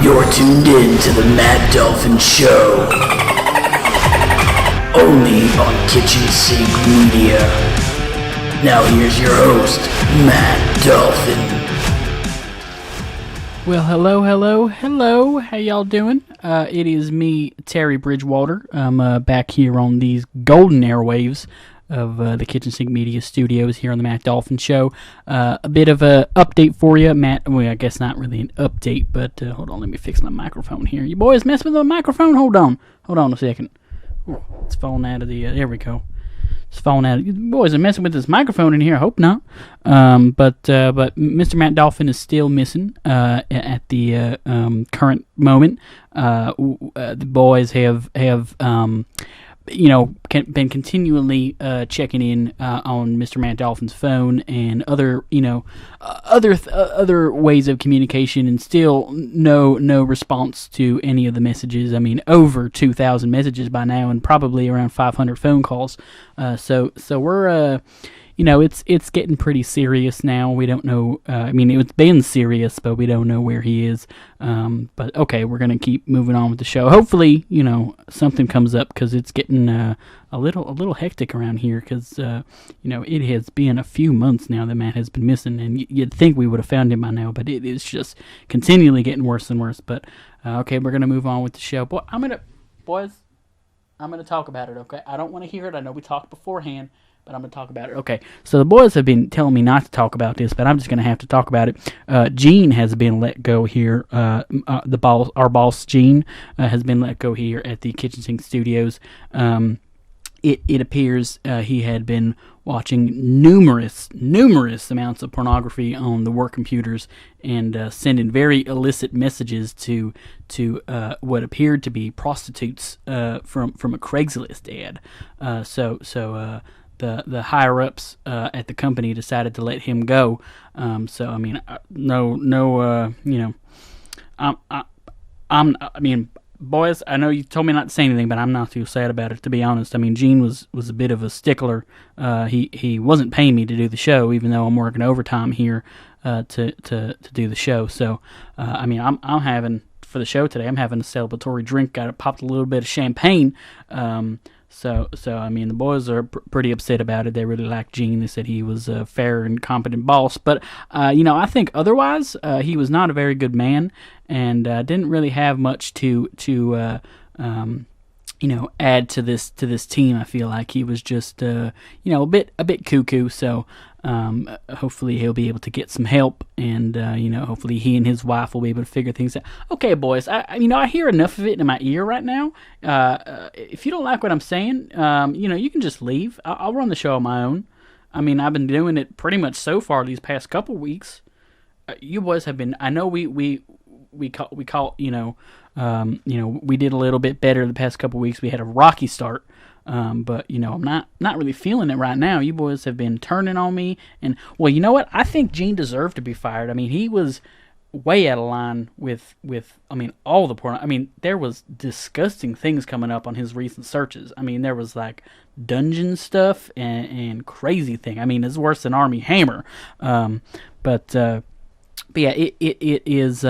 You're tuned in to the Mad Dolphin Show. Only on Kitchen Sink Media. Now here's your host, Mad Dolphin. Well, hello. How y'all doing? It is me, Terry Bridgewater. I'm back here on these golden airwaves of the Kitchen Sink Media Studios here on the Matt Dolphin Show. A bit of a update for you, Matt. Well, I guess not really an update, but hold on, let me fix my microphone here. You boys messing with the microphone? Hold on a second. Ooh, it's falling out of the. There we go. It's falling out. You boys are messing with this microphone in here. I hope not. But Mr. Matt Dolphin is still missing at the current moment. The boys have been continually checking in on Mr. Matt Dolphin's phone and other ways of communication, and still no response to any of the messages. I mean, over 2,000 messages by now, and probably around 500 phone calls. So we're it's getting pretty serious now. We don't know. It's been serious, but we don't know where he is. But okay, we're gonna keep moving on with the show. Hopefully, something comes up, because it's getting a little hectic around here. Because it has been a few months now that Matt has been missing, and you'd think we would have found him by now, but it is just continually getting worse and worse. But okay, we're gonna move on with the show. I'm gonna talk about it. Okay, I don't want to hear it. I know we talked beforehand, but I'm going to talk about it. Okay, so the boys have been telling me not to talk about this, but I'm just going to have to talk about it. Gene has been let go here. Our boss, Gene, has been let go here at the Kitchen Sink Studios. It appears he had been watching numerous amounts of pornography on the work computers, and sending very illicit messages to what appeared to be prostitutes from a Craigslist ad. The higher ups at the company decided to let him go. Boys, I know you told me not to say anything, but I'm not too sad about it, to be honest. I mean, Gene was a bit of a stickler. He wasn't paying me to do the show, even though I'm working overtime here to do the show. So, I'm having, for the show today, I'm having a celebratory drink. Popped a little bit of champagne. So the boys are pretty upset about it. They really like Gene. They said he was a fair and competent boss. But, I think otherwise, he was not a very good man, and didn't really have much to add to this team. I feel like he was just, a bit cuckoo. So, hopefully he'll be able to get some help, and hopefully he and his wife will be able to figure things out. Okay, boys, I hear enough of it in my ear right now. If you don't like what I'm saying, you can just leave. I'll run the show on my own. I mean, I've been doing it pretty much so far these past couple weeks. You boys have been. I know we did a little bit better the past couple weeks. We had a rocky start. But I'm not really feeling it right now. You boys have been turning on me, and well, you know what? I think Gene deserved to be fired. I mean, he was way out of line with all the porn. I mean, there was disgusting things coming up on his recent searches. I mean, there was like dungeon stuff and crazy thing. I mean, it's worse than Army Hammer. But yeah, it is.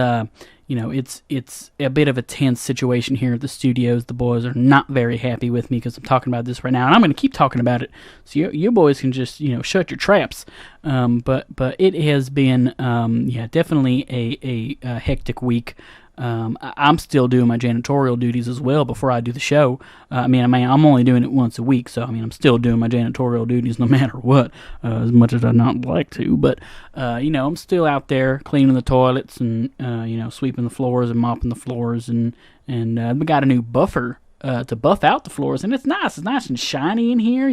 It's a bit of a tense situation here at the studios. The boys are not very happy with me because I'm talking about this right now, and I'm going to keep talking about it. So you boys can just shut your traps. But it has been definitely a hectic week. I'm still doing my janitorial duties as well before I do the show. I'm only doing it once a week, so I'm still doing my janitorial duties no matter what, as much as I'd not like to. But I'm still out there cleaning the toilets and sweeping the floors and mopping the floors, and we got a new buffer to buff out the floors, and it's nice. It's nice and shiny in here.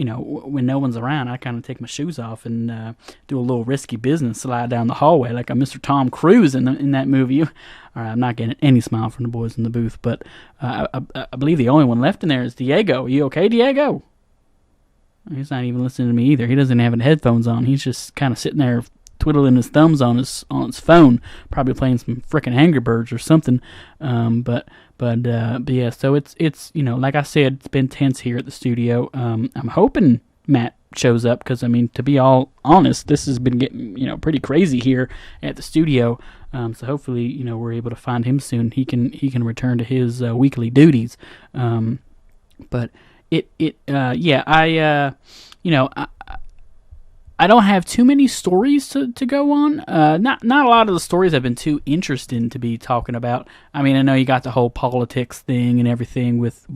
When no one's around, I kind of take my shoes off and do a little risky business, slide down the hallway like a Mr. Tom Cruise in that movie. All right, I'm not getting any smile from the boys in the booth, but I believe the only one left in there is Diego. You okay, Diego? He's not even listening to me either. He doesn't have any headphones on. He's just kind of sitting there twiddling his thumbs on his phone, probably playing some frickin' Angry Birds or something. But yeah, so it's like I said, it's been tense here at the studio. I'm hoping Matt shows up, because I mean, to be all honest, this has been getting pretty crazy here at the studio. So hopefully we're able to find him soon. He can return to his weekly duties. But I don't have too many stories to go on. Not a lot of the stories have been too interesting to be talking about. I mean, I know you got the whole politics thing and everything with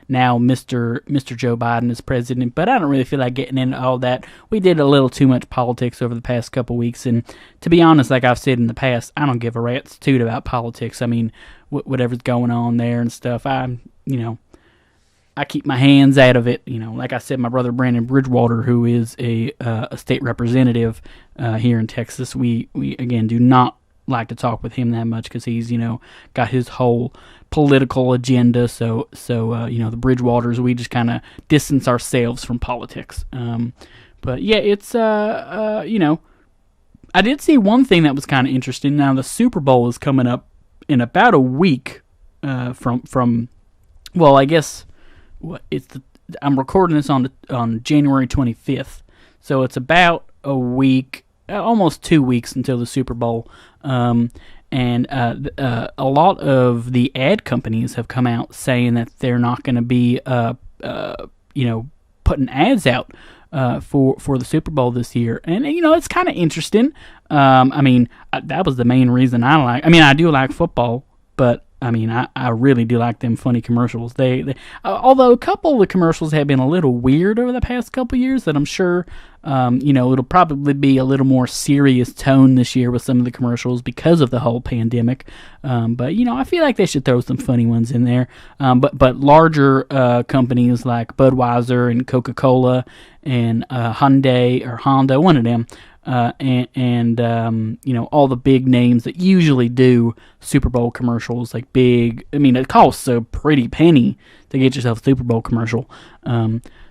now Mr. Joe Biden as president, but I don't really feel like getting into all that. We did a little too much politics over the past couple weeks, and to be honest, like I've said in the past, I don't give a rat's toot about politics. I mean, whatever's going on there and stuff, I keep my hands out of it. Like I said, my brother Brandon Bridgewater, who is a state representative here in Texas, we again do not like to talk with him that much, because he's got his whole political agenda. So the Bridgewaters, we just kind of distance ourselves from politics. But yeah, it's I did see one thing that was kind of interesting. Now the Super Bowl is coming up in about a week from well, I guess. I'm recording this on January 25th, so it's about a week, almost 2 weeks until the Super Bowl. And a lot of the ad companies have come out saying that they're not going to be, putting ads out for the Super Bowl this year. And it's kind of interesting. I mean, that was the main reason I like. I mean, I do like football, but I mean, I really do like them funny commercials. They although a couple of the commercials have been a little weird over the past couple years, that I'm sure, it'll probably be a little more serious tone this year with some of the commercials because of the whole pandemic. But I feel like they should throw some funny ones in there. But larger companies like Budweiser and Coca-Cola and Hyundai or Honda, one of them. And all the big names that usually do Super Bowl commercials, like big. I mean, it costs a pretty penny to get yourself a Super Bowl commercial.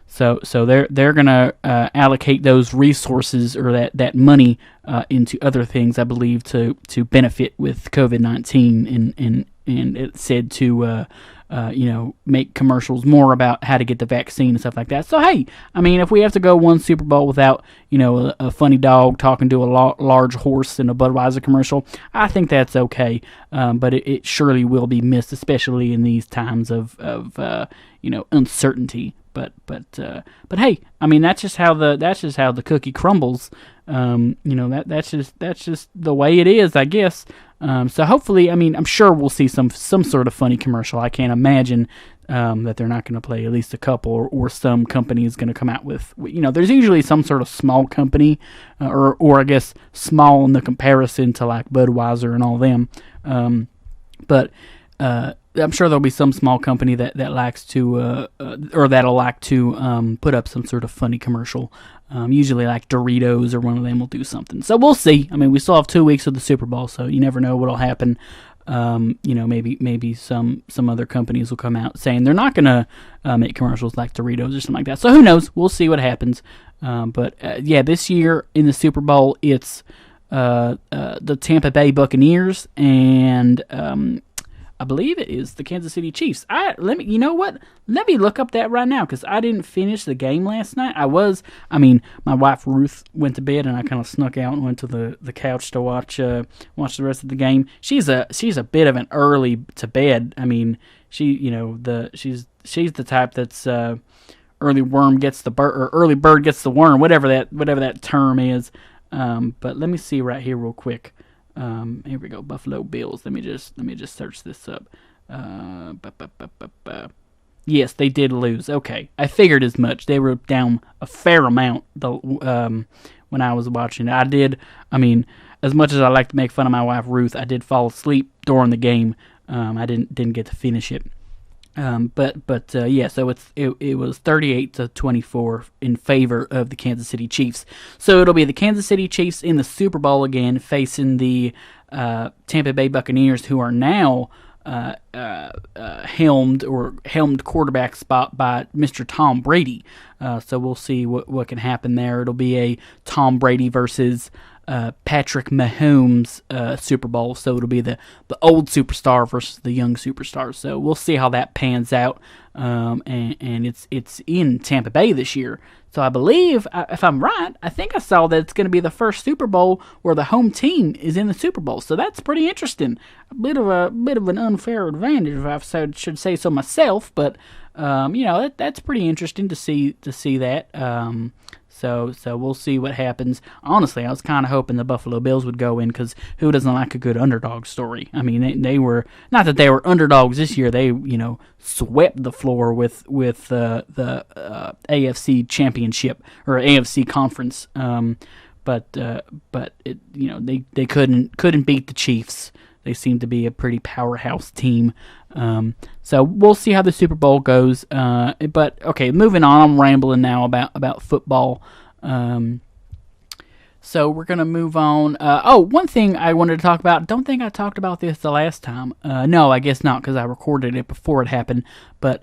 So they're gonna allocate those resources or that money into other things, I believe, to benefit with COVID-19, and it's said to make commercials more about how to get the vaccine and stuff like that. So, hey, I mean, if we have to go one Super Bowl without, a funny dog talking to a large horse in a Budweiser commercial, I think that's okay. But it surely will be missed, especially in these times of uncertainty. But hey, I mean, that's just how the cookie crumbles. That's just the way it is, I guess. So hopefully, I mean, I'm sure we'll see some sort of funny commercial. I can't imagine that they're not going to play at least a couple, or some company is going to come out with. There's usually some sort of small company, or I guess small in the comparison to like Budweiser and all them. But I'm sure there'll be some small company that likes to, or that'll like to put up some sort of funny commercial. Usually like Doritos or one of them will do something. So we'll see. I mean, we still have 2 weeks of the Super Bowl, so you never know what'll happen. Maybe some other companies will come out saying they're not going to make commercials like Doritos or something like that. So who knows? We'll see what happens. But this year in the Super Bowl, it's the Tampa Bay Buccaneers and I believe it is the Kansas City Chiefs. Let me look up that right now, because I didn't finish the game last night. My wife Ruth went to bed, and I kind of snuck out and went to the couch to watch the rest of the game. She's a bit of an early to bed. I mean, she's the type that's early worm gets the bird, or early bird gets the worm, whatever that term is. But let me see right here real quick. Here we go, Buffalo Bills. Let me just search this up. Yes, they did lose. Okay, I figured as much. They were down a fair amount when I was watching it. I did. I mean, as much as I like to make fun of my wife Ruth, I did fall asleep during the game. I didn't get to finish it. So it was 38-24 in favor of the Kansas City Chiefs. So it'll be the Kansas City Chiefs in the Super Bowl again, facing the Tampa Bay Buccaneers, who are now helmed quarterback spot by Mr. Tom Brady. So we'll see what can happen there. It'll be a Tom Brady versus Patrick Mahomes Super Bowl, so it'll be the old superstar versus the young superstar. So we'll see how that pans out. And it's in Tampa Bay this year, So I believe, if I'm right, I think I saw that it's going to be the first Super Bowl where the home team is in the Super Bowl. So that's pretty interesting. A bit of an unfair advantage, if I should say so myself. But that's pretty interesting to see that. So we'll see what happens. Honestly, I was kind of hoping the Buffalo Bills would go in, because who doesn't like a good underdog story? I mean, they were, not that they were underdogs this year. They swept the floor with the AFC Championship or AFC Conference. But they couldn't beat the Chiefs. They seem to be a pretty powerhouse team. So we'll see how the Super Bowl goes. But okay, moving on. I'm rambling now about football. So we're gonna move on. One thing I wanted to talk about. Don't think I talked about this the last time. No, I guess not, because I recorded it before it happened. But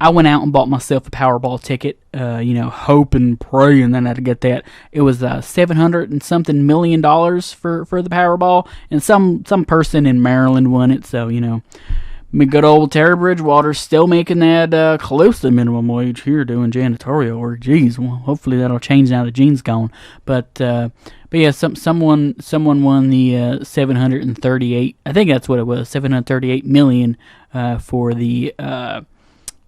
I went out and bought myself a Powerball ticket. Hope and pray, and then I had to get that. It was $700 and something million for the Powerball, and some person in Maryland won it. So good old Terry Bridgewater's still making that close to minimum wage here doing janitorial work. Geez, well, hopefully that'll change now that Gene's gone. But yeah, someone won the 738. I think that's what it was, 738 million for the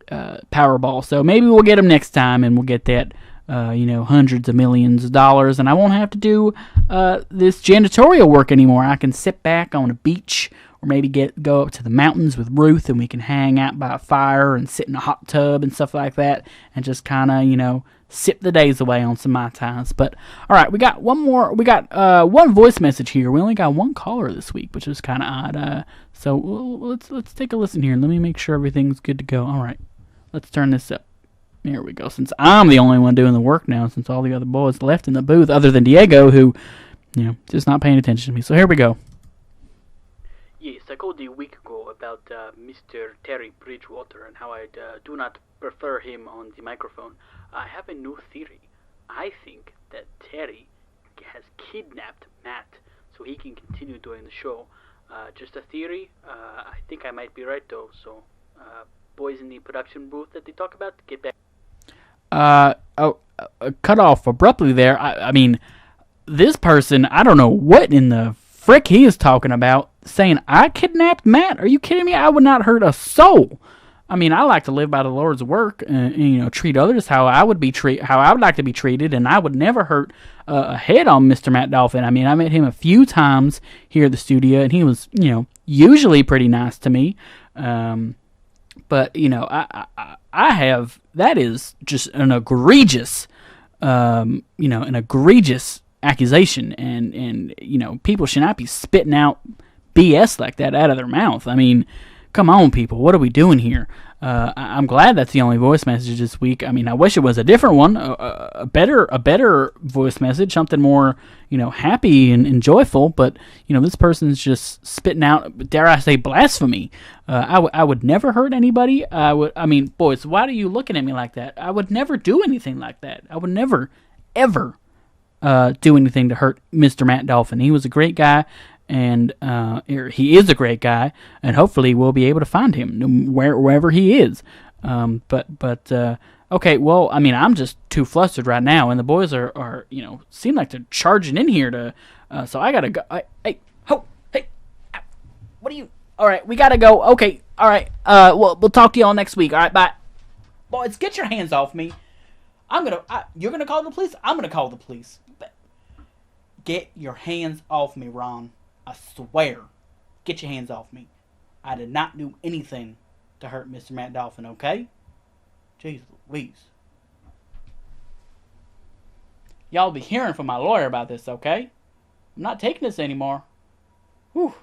Powerball. So maybe we'll get them next time, and we'll get that hundreds of millions of dollars, and I won't have to do this janitorial work anymore. I can sit back on a beach, or maybe go up to the mountains with Ruth, and we can hang out by a fire and sit in a hot tub and stuff like that, and just kind of, sip the days away on some Mai Tais. But, all right, we got one more. We got one voice message here. We only got one caller this week, which is kind of odd. So let's take a listen here, and let me make sure everything's good to go. All right, let's turn this up. There we go. Since I'm the only one doing the work now, since all the other boys left in the booth, other than Diego, who, just not paying attention to me. So here we go. Yes, I called a week ago about Mr. Terry Bridgewater and how I do not prefer him on the microphone. I have a new theory. I think that Terry has kidnapped Matt so he can continue doing the show. Just a theory. I think I might be right, though. So, boys in the production booth that they talk about, get back. Cut off abruptly there. I mean, this person, I don't know what in the frick he is talking about, saying I kidnapped Matt. Are you kidding me? I would not hurt a soul. I mean, I like to live by the Lord's work and treat others how I would like to be treated, and I would never hurt a head on Mr. Matt Dolphin. I mean, I met him a few times here at the studio, and he was, usually pretty nice to me. But I have, that is just an egregious, an egregious accusation, and people should not be spitting out BS like that out of their mouth. I mean, come on, people, what are we doing here? I'm glad that's the only voice message this week. I mean, I wish it was a different one, a better voice message, something more, happy and joyful. But this person's just spitting out, dare I say, blasphemy. I would never hurt anybody. I mean, boys, why are you looking at me like that? I would never do anything like that. I would never, ever do anything to hurt Mr. Matt Dolphin. He was a great guy. And he is a great guy, and hopefully we'll be able to find him wherever he is. Okay, well, I mean, I'm just too flustered right now, and the boys are seem like they're charging in here to. So I gotta go. Hey, what are you? All right, we gotta go. Okay, all right. We'll talk to y'all next week. All right, bye. Boys, get your hands off me. You're gonna call the police. I'm gonna call the police. Get your hands off me, Ron. I swear. Get your hands off me. I did not do anything to hurt Mr. Matt Dolphin, okay? Jeez Louise. Y'all be hearing from my lawyer about this, okay? I'm not taking this anymore. Whew.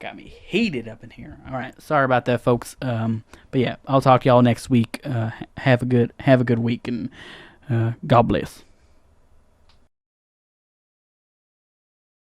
Got me heated up in here. All right, sorry about that, folks. But yeah, I'll talk to y'all next week. Have a good week, and God bless.